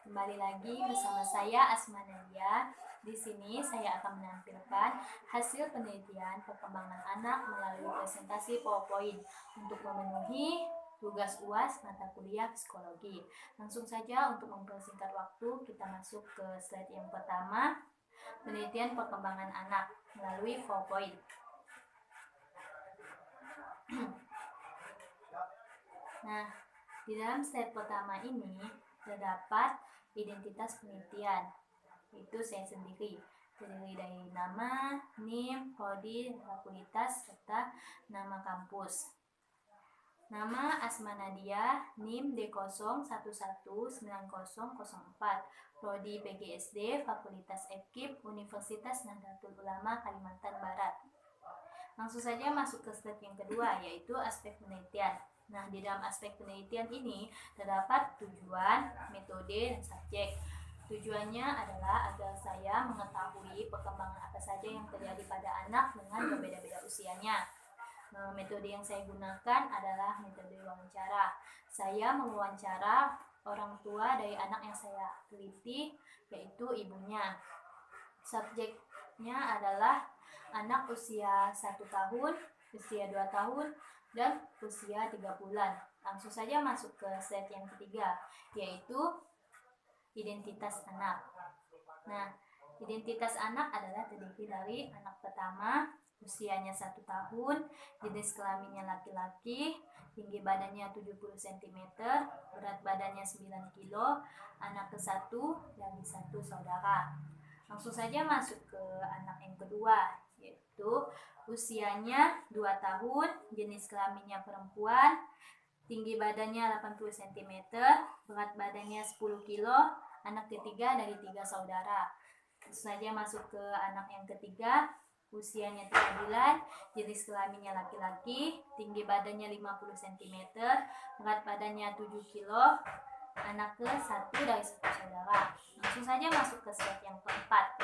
Kembali lagi bersama saya Asma Nadia. Di sini saya akan menampilkan hasil penelitian perkembangan anak melalui presentasi PowerPoint untuk memenuhi tugas UAS mata kuliah psikologi. Langsung saja untuk mempersingkat waktu, kita masuk ke slide yang pertama, penelitian perkembangan anak melalui PowerPoint. Nah, di dalam slide pertama ini terdapat identitas penelitian, yaitu saya sendiri, terdiri dari nama, NIM, prodi, fakultas, serta nama kampus. Nama Asma Nadia, NIM D011904, prodi PGSD, Fakultas FKIP, Universitas Nahdlatul Ulama Kalimantan Barat. Langsung saja masuk ke slide yang kedua, yaitu aspek penelitian. Nah, di dalam aspek penelitian ini terdapat tujuan, metode, dan subjek. Tujuannya adalah agar saya mengetahui perkembangan apa saja yang terjadi pada anak dengan berbeda-beda usianya. Metode yang saya gunakan adalah metode wawancara. Saya mewawancara orang tua dari anak yang saya teliti, yaitu ibunya. Subjeknya adalah anak usia 1 tahun, usia 2 tahun, dan usia 3 bulan. Langsung saja masuk ke slide yang ketiga, yaitu identitas anak. Nah, identitas anak adalah terdiri dari anak pertama, usianya 1 tahun, jenis kelaminnya laki-laki, tinggi badannya 70 cm, berat badannya 9 kg, anak ke-1 dari 1 saudara. Langsung saja masuk ke anak yang kedua, yaitu usianya 2 tahun, jenis kelaminnya perempuan, tinggi badannya 80 cm, berat badannya 10 kg, anak ketiga dari 3 saudara. Langsung saja masuk ke anak yang ketiga, usianya 3 bulan, jenis kelaminnya laki-laki, tinggi badannya 50 cm, berat badannya 7 kg, anak ke-1 dari 1 saudara. Langsung saja masuk ke slide yang keempat.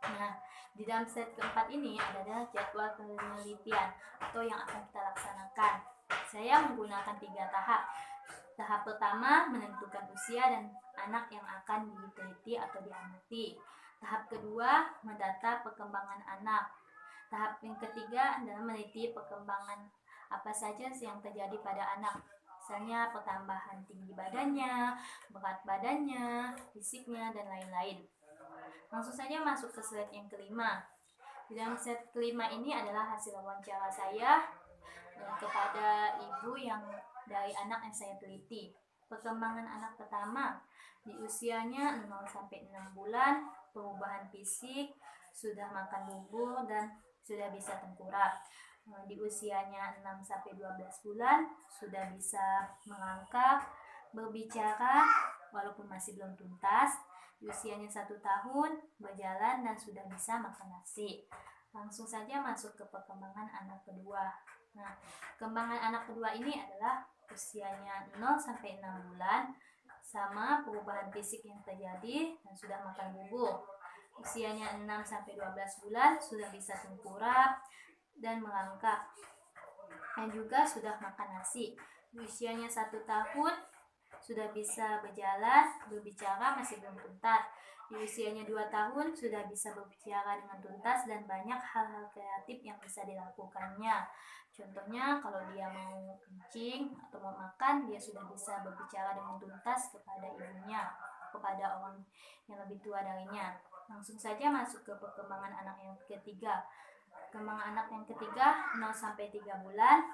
Nah, di dalam slide keempat ini adalah jadwal penelitian atau yang akan kita laksanakan. Saya menggunakan 3 tahap. Tahap pertama menentukan usia dan anak yang akan diteliti atau diamati. Tahap kedua mendata perkembangan anak. Tahap yang ketiga adalah meneliti perkembangan apa saja yang terjadi pada anak. Misalnya pertambahan tinggi badannya, berat badannya, fisiknya, dan lain-lain. Langsung saja masuk ke slide yang kelima. Di dalam slide kelima ini adalah hasil wawancara saya kepada ibu yang dari anak yang saya teliti. Perkembangan anak pertama di usianya 0-6 bulan, perubahan fisik, sudah makan bubur dan sudah bisa tengkurap. Di usianya 6-12 bulan sudah bisa merangkak, berbicara walaupun masih belum tuntas. Di usianya 1 tahun berjalan dan sudah bisa makan nasi. Langsung saja masuk ke perkembangan anak kedua. Nah, perkembangan anak kedua ini adalah usianya 0-6 bulan, sama perubahan fisik yang terjadi dan sudah makan bubur. Usianya 6-12 bulan sudah bisa tengkurap dan merangkak, dan juga sudah makan nasi. Di usianya 1 tahun sudah bisa berjalan, berbicara masih belum tuntas. Di usianya 2 tahun sudah bisa berbicara dengan tuntas dan banyak hal-hal kreatif yang bisa dilakukannya. Contohnya kalau dia mau kencing atau mau makan, dia sudah bisa berbicara dengan tuntas kepada ibunya, kepada orang yang lebih tua darinya. Langsung saja masuk ke perkembangan anak yang ketiga. Perkembangan anak yang ketiga 0-3 bulan,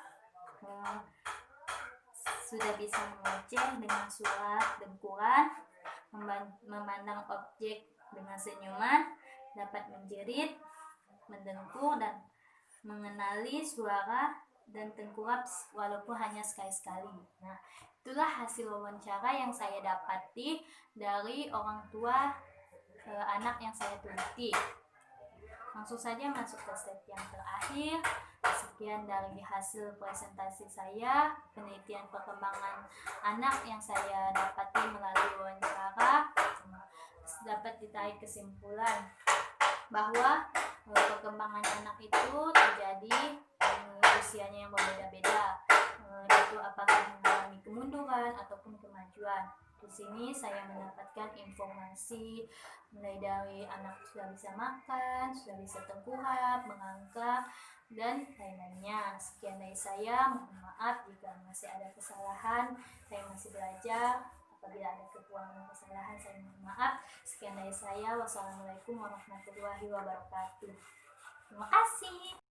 sudah bisa mengoceh dengan suara dengkuran, memandang objek dengan senyuman, dapat menjerit, mendengkur, dan mengenali suara dan tengkurap walaupun hanya sekali-sekali. Nah, itulah hasil wawancara yang saya dapati dari orang tua anak yang saya teliti. Langsung saja masuk ke slide yang terakhir. Sekian dari hasil presentasi saya, penelitian perkembangan anak yang saya dapati melalui wawancara. Dapat ditarik kesimpulan bahwa perkembangan anak itu terjadi usianya yang berbeda-beda, yaitu apakah mengalami kemunduran ataupun kemajuan. Di sini saya mendapatkan informasi mulai dari anak sudah bisa makan, sudah bisa tengkurap, mengangkat, dan lain-lainnya. Sekian dari saya, mohon maaf jika masih ada kesalahan, saya masih belajar. Apabila ada kekurangan kesalahan, saya mohon maaf. Sekian dari saya, wassalamualaikum warahmatullahi wabarakatuh. Terima kasih.